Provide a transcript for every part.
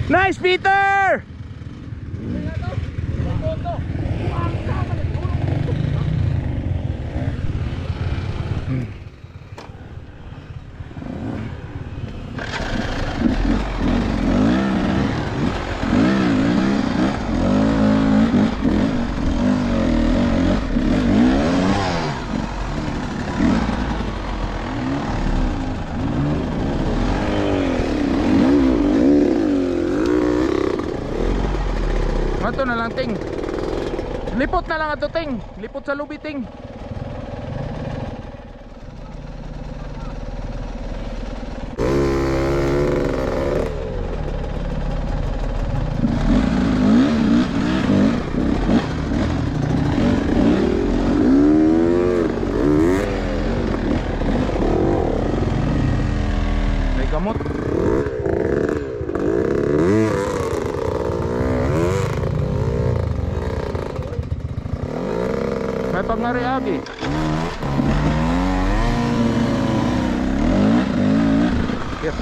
Nice, Peter! Ito na lang, ting. Lipot na lang ito, ting. Lipot sa lubi, ting. May gamot. May pangariagi. Yes.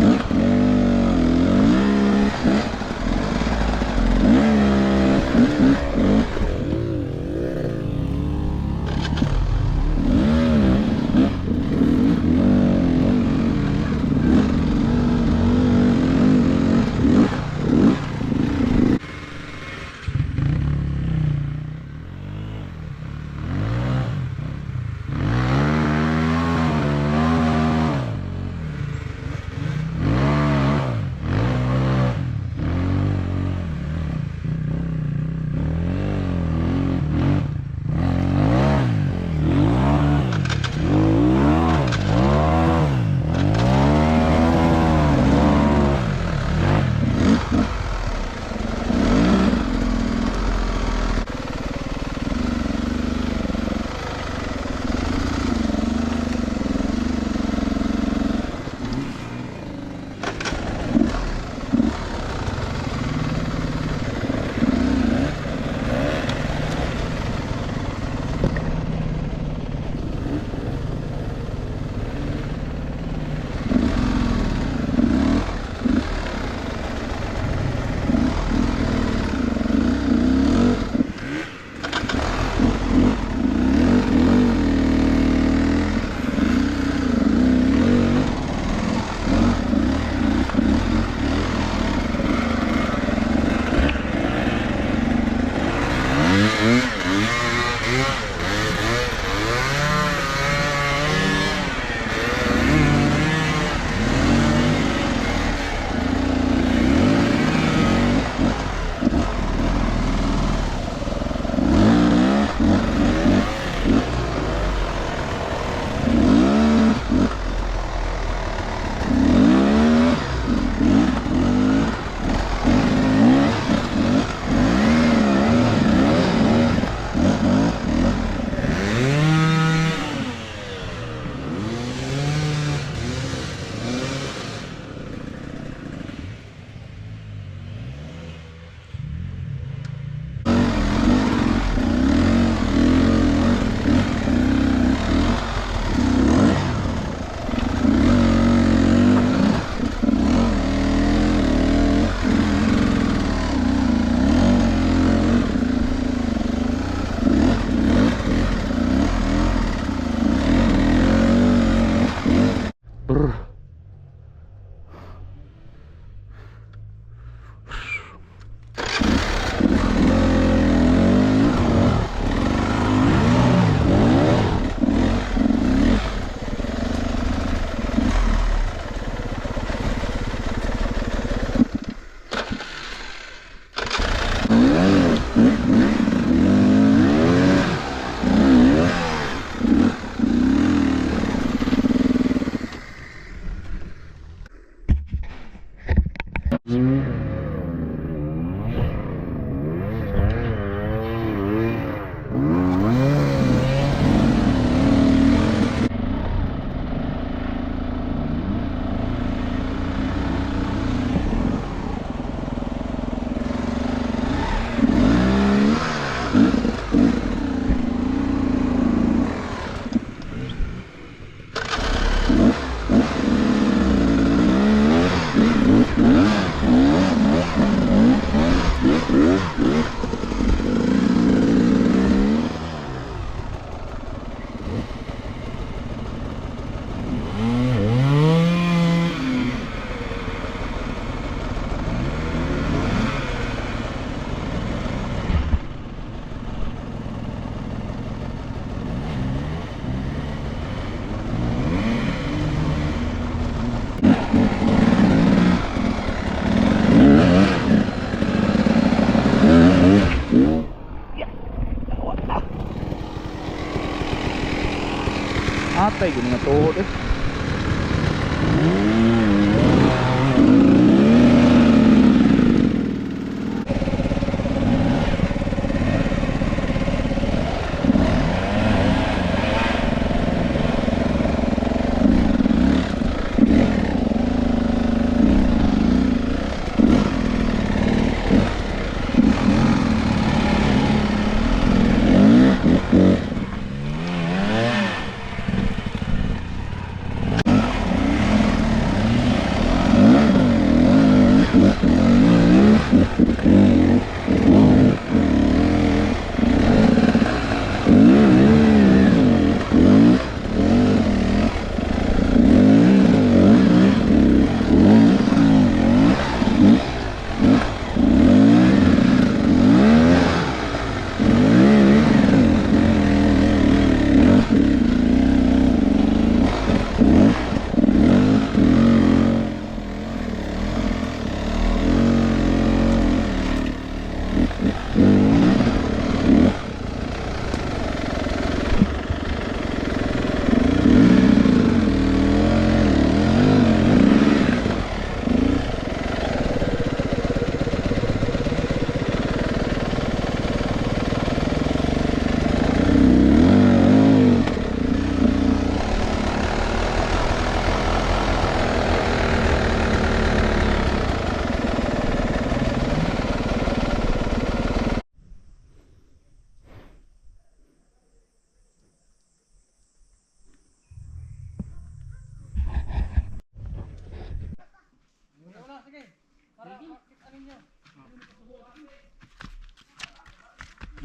Patay gini nga tuhod eh.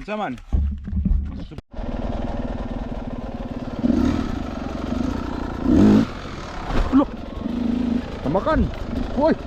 Unsa man? Look. Tamakan. Hoy.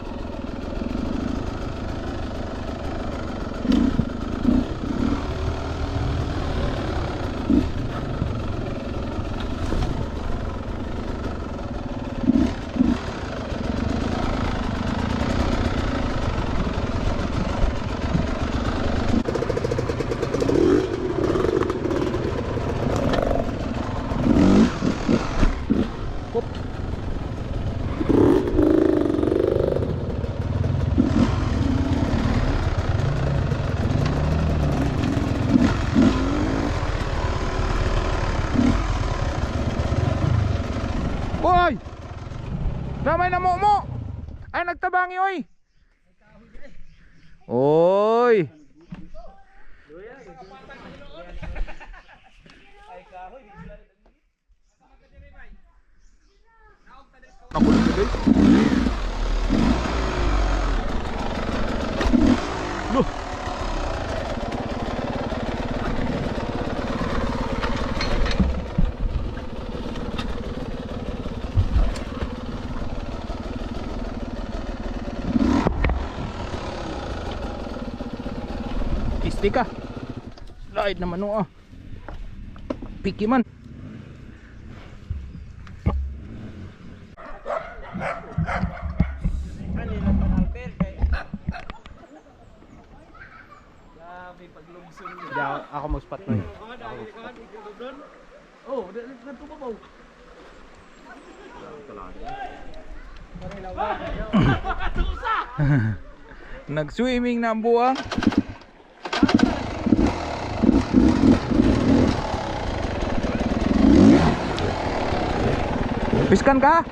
Oy! Damay na mo! Ay nagtabangi oy! Oy! Loh! Ka slide naman o piki man ako mo spot na oh dito pa ba nag-swimming na ang buwang. Piskan ka?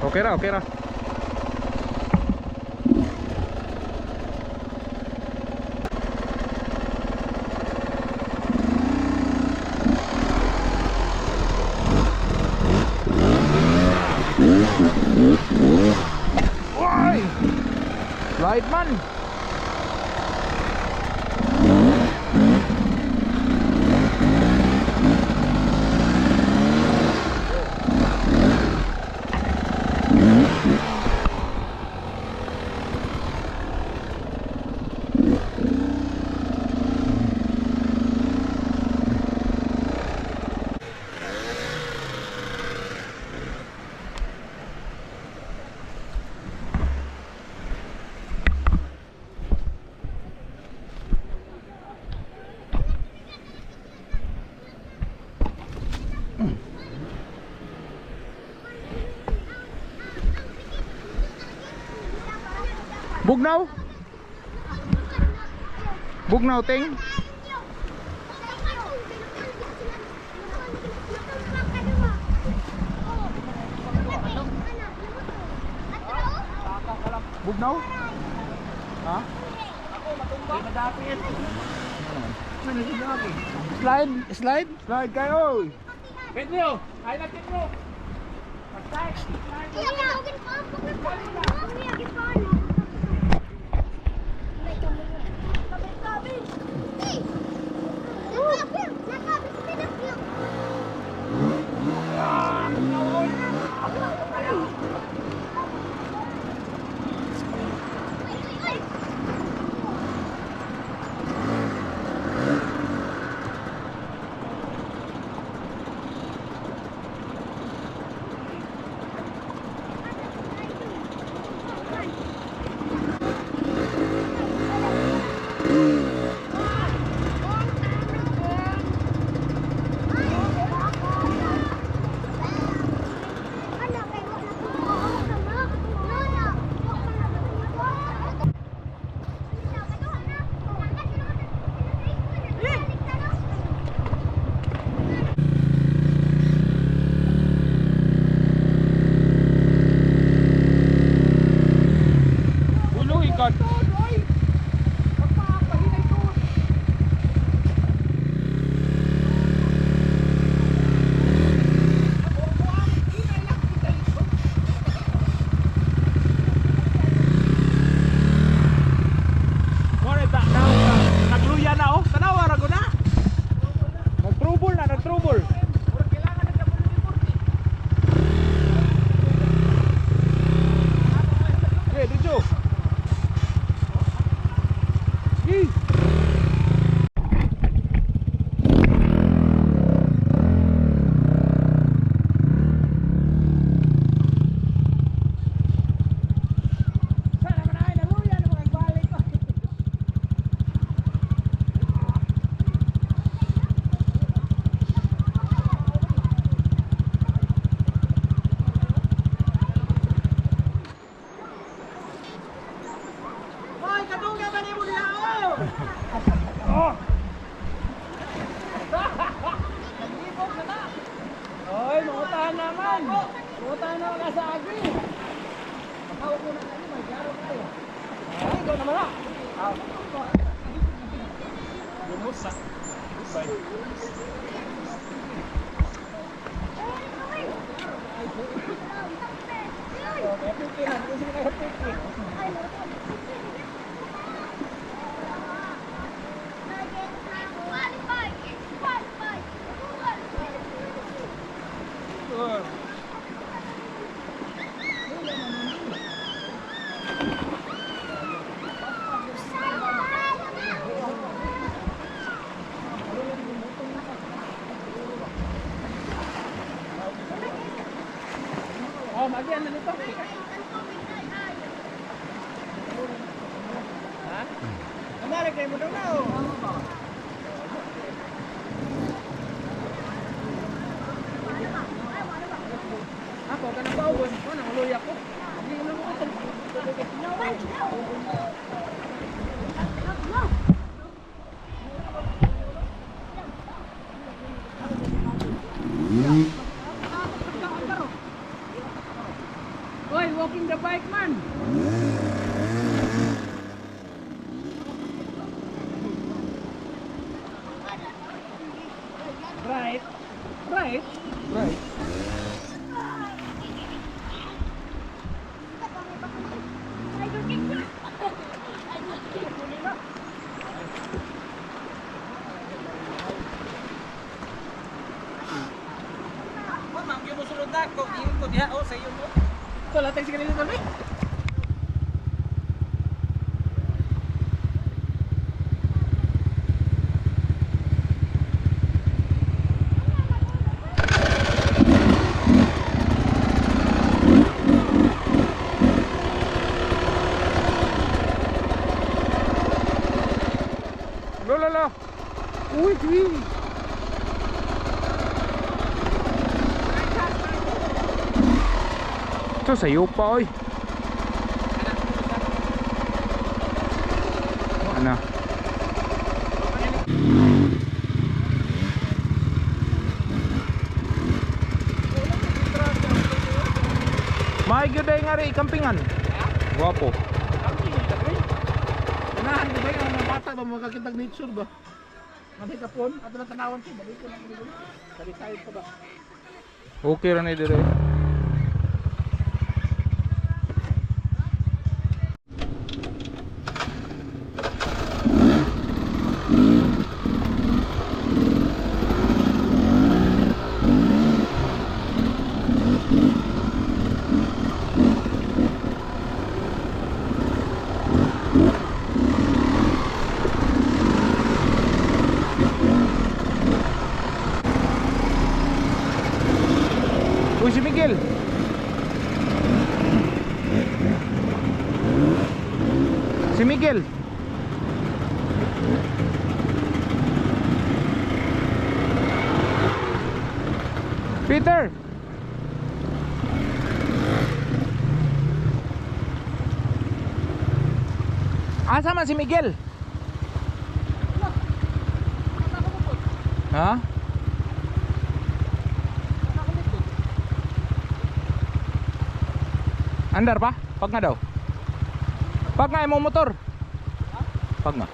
Okay ra, okay ra. Right man. Bugnaw? Bugnaw ting? Bugnaw? Ha? Slide? Slide? Slide kayo! Wait mo! Ay natin mo! Oy, mautaan naman! Mautaan naman ka sa agri! Hawak mo na kayo, may klaro kayo. Ay, ikaw naman na! Lumusa. Bye. Oh, magian na dito. Ha? Kamari kayo mo daw na oh. Ako ka na bawon. Ko nang luya ko. Hindi mo ko. Oy, walking the bike man. Right. Right. Right. Ito, latag si kanila doon eh. Lolo. Uy, uy. Ito sayo pa oy. na. May gyud ay nga rin ikampingan. Wapo. Unahan ko ba yung mga bata ba magkakitag nature ba? Masay kapon, ato na tanawan ko, balik ko na dito. Salisayod ko ba? Okay ra ni dire. Uy, si Miguel. Si Miguel. Peter. Asa man si Miguel? Ha? Andar pa? Pag nga daw? Pag nga imong motor? Pag nga.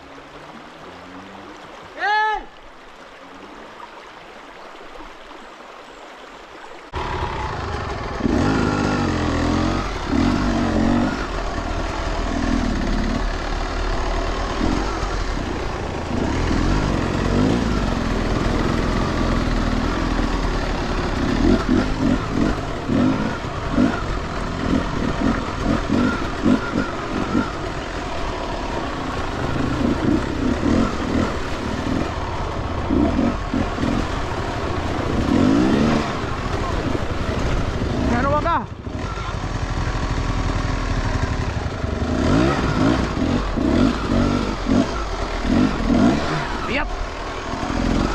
Ano ba ka? Iyat!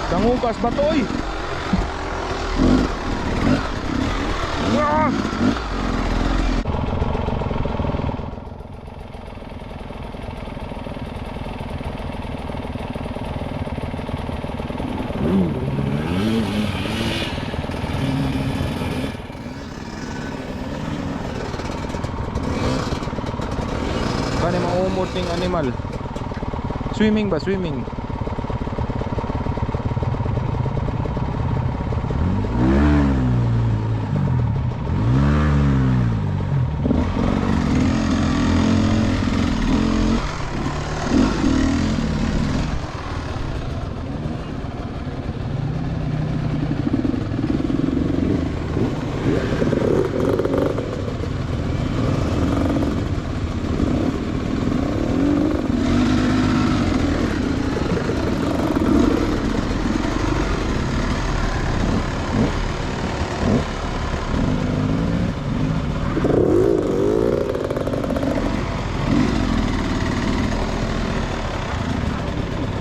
Dangukas ba to eh? Ah! Kani maumot ning animal. Swimming ba? Swimming.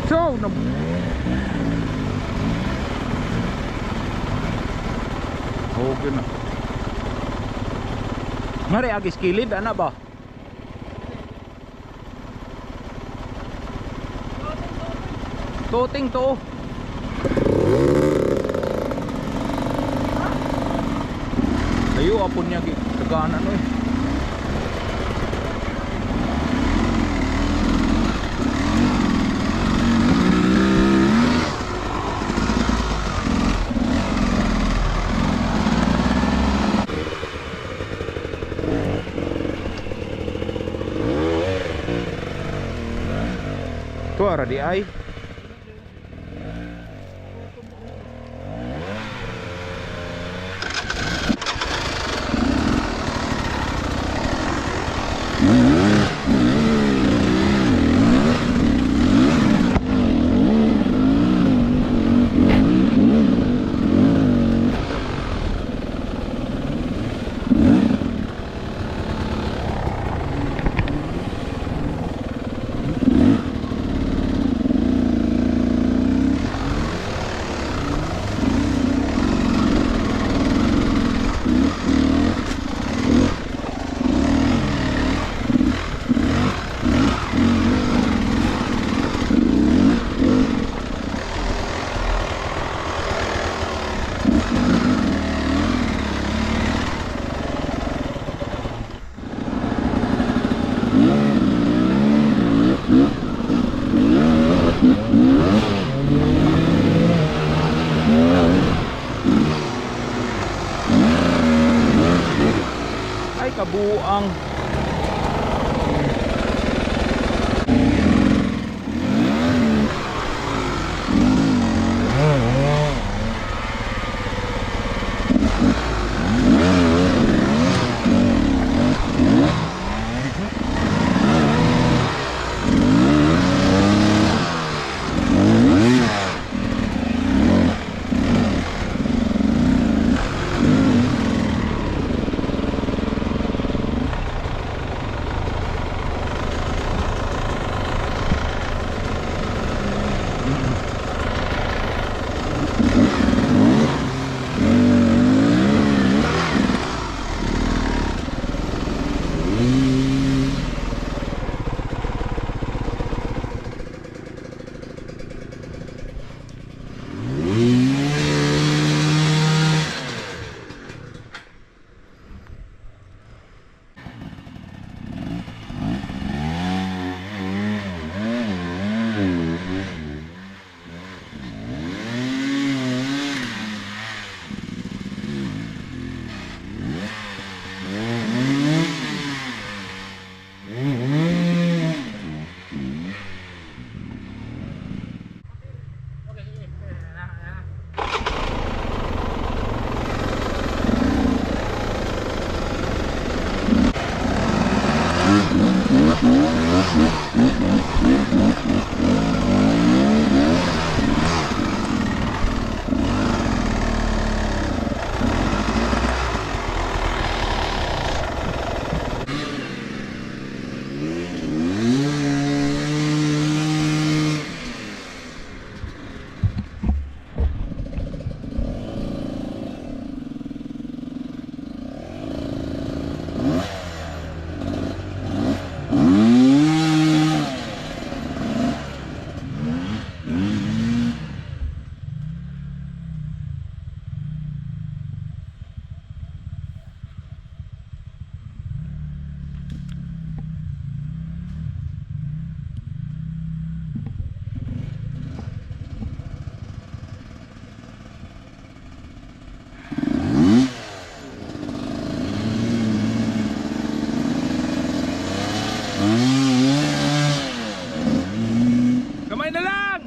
So, na okay na. Mari agis kilid ana ba? Toting to. Ayo apon niya kaganan oy. Tuara di ay. kabuang. Kamay na lang!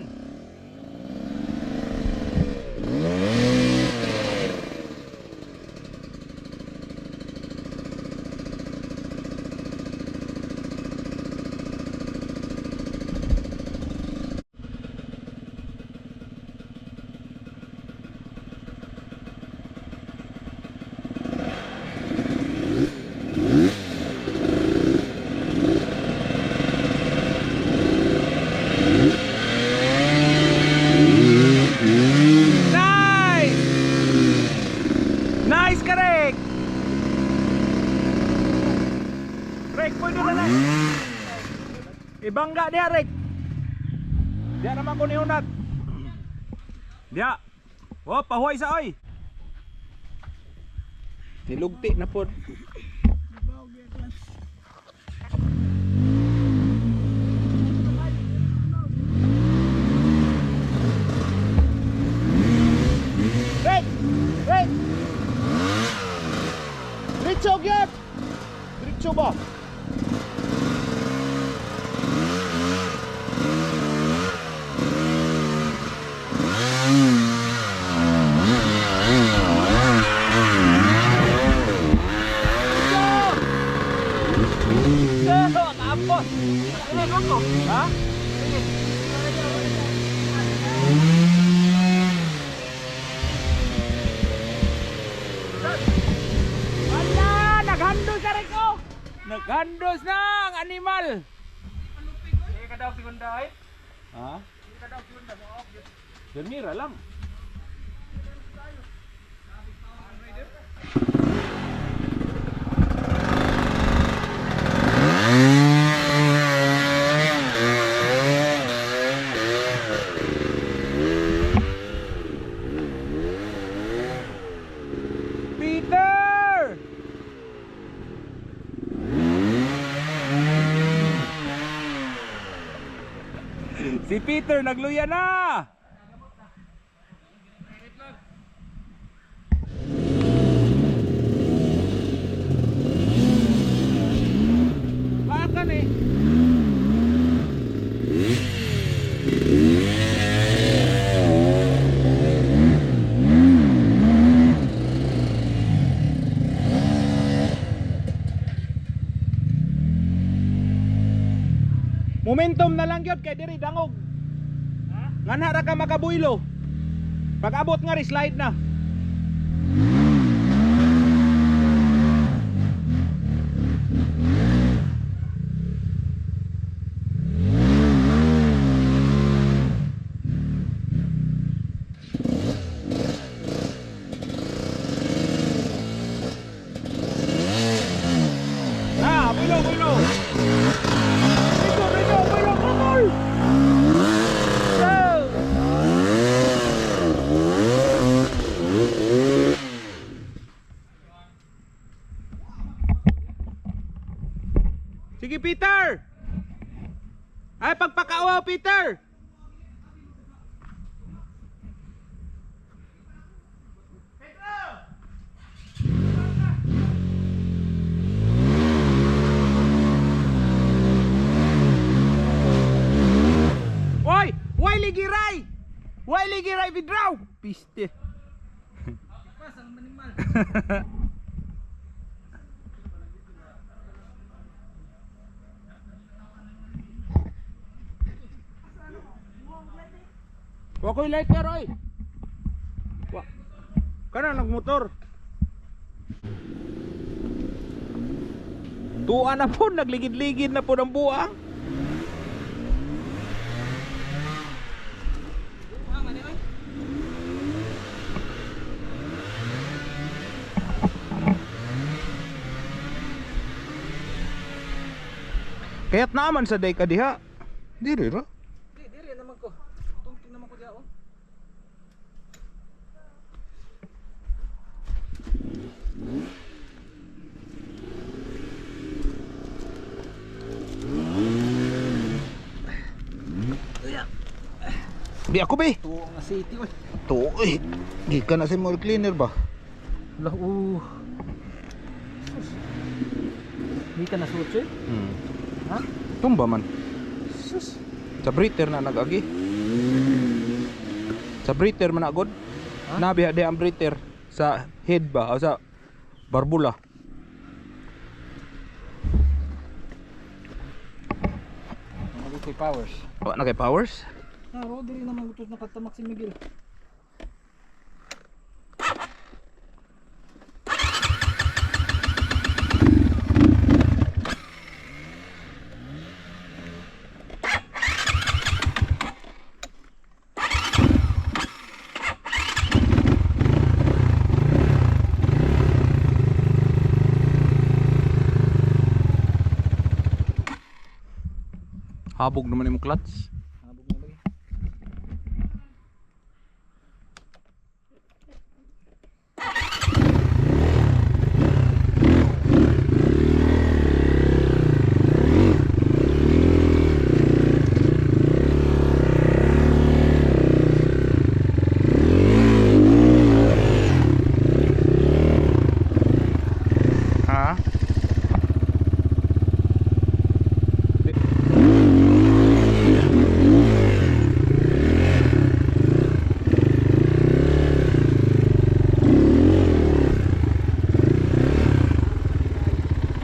Nice ka, Rick! Rick, pwede na lang. Ibangga niya, Rick. Diya naman ko niunat. Diya. Oh, pahuay sa oy. Nilugti na po. Rick! Rick! Diretso gyud. Diretso ba? Tapos. Ha? Wala! Naghandos na rin ko! Naghandos na ang animal! Hindi ka daw segunda eh? Ha? Hindi ka daw segunda mo off. Dermira lang. Peter! Si Peter nagluya na! Momentum na lang gyud kay diri dangog. Ha? Ngana ra ka makabuylo. Pag abot nga ri slide na. Buylo. Rito, buylo, kamol. Sige, Peter. Ay, pagpakaawa, Peter. Why ligiray bidraw? Piste. Pasang manimal. Wa ko'y lighter oy. Wa. Kana nagmotor. Tuwa na po, nagligid-ligid na po ng buang. Kaya't naman sa day ka diha. Diri ra. Dili naman ko. Tungting naman ko diha oh. Di ako be. Tuwa nga city oy. Tuoy. Di ka na sa more cleaner ba? Lah Hindi ka nasutse? Ha? Tumba man. Sus. Sa breather na nagagi. Sa breather man agod. Ha? Nabiha di ang breather sa head ba o sa barbula. Nagikoy powers. Wa na kay powers. Naro diri naman gutos nakatamak si Miguel. Habog naman yung clutch. Habog na lagi. Ha?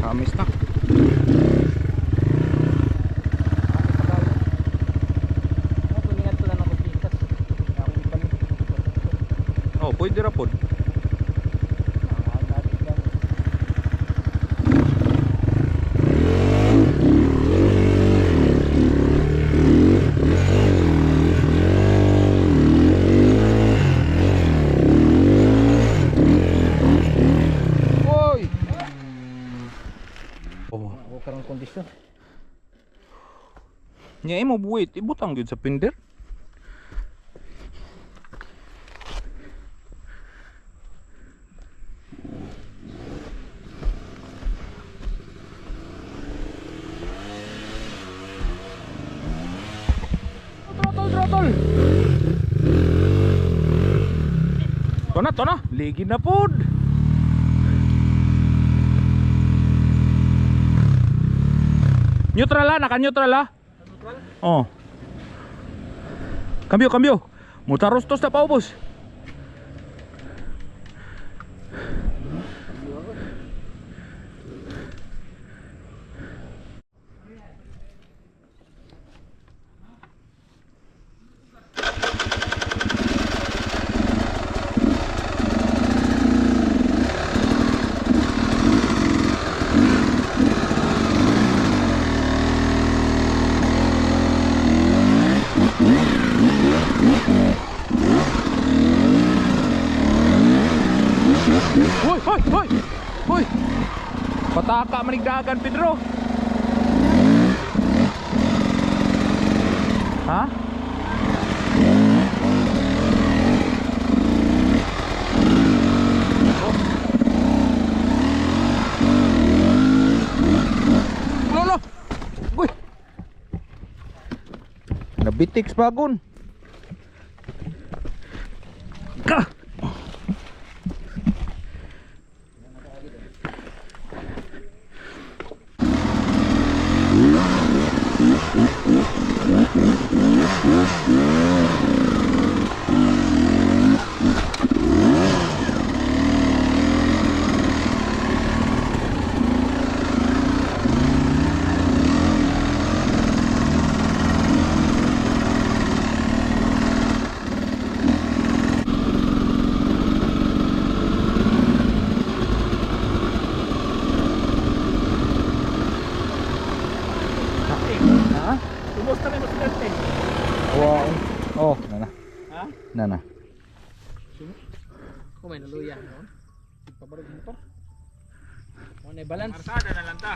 Kamis na. Oh, pwede ra pod. Oy. Oh, Ako karang kondisyon. nya mo buwit ibutang gyud sa pinder. Throttle. Tona, ligi na pod. Neutral lah, naka-neutral lah. Oh. Cambio. Mutarostos na paubos. Pataka manigdagan, Pedro. Ha? Lolo. Uy. Nabitik sa bagon. Ka. Kumusta na mo sa dati? Wow. Oh, nana. Ha? Nana. Kumay naluya, no? Pabarog motor. Ano balance? Marsada na lang ta.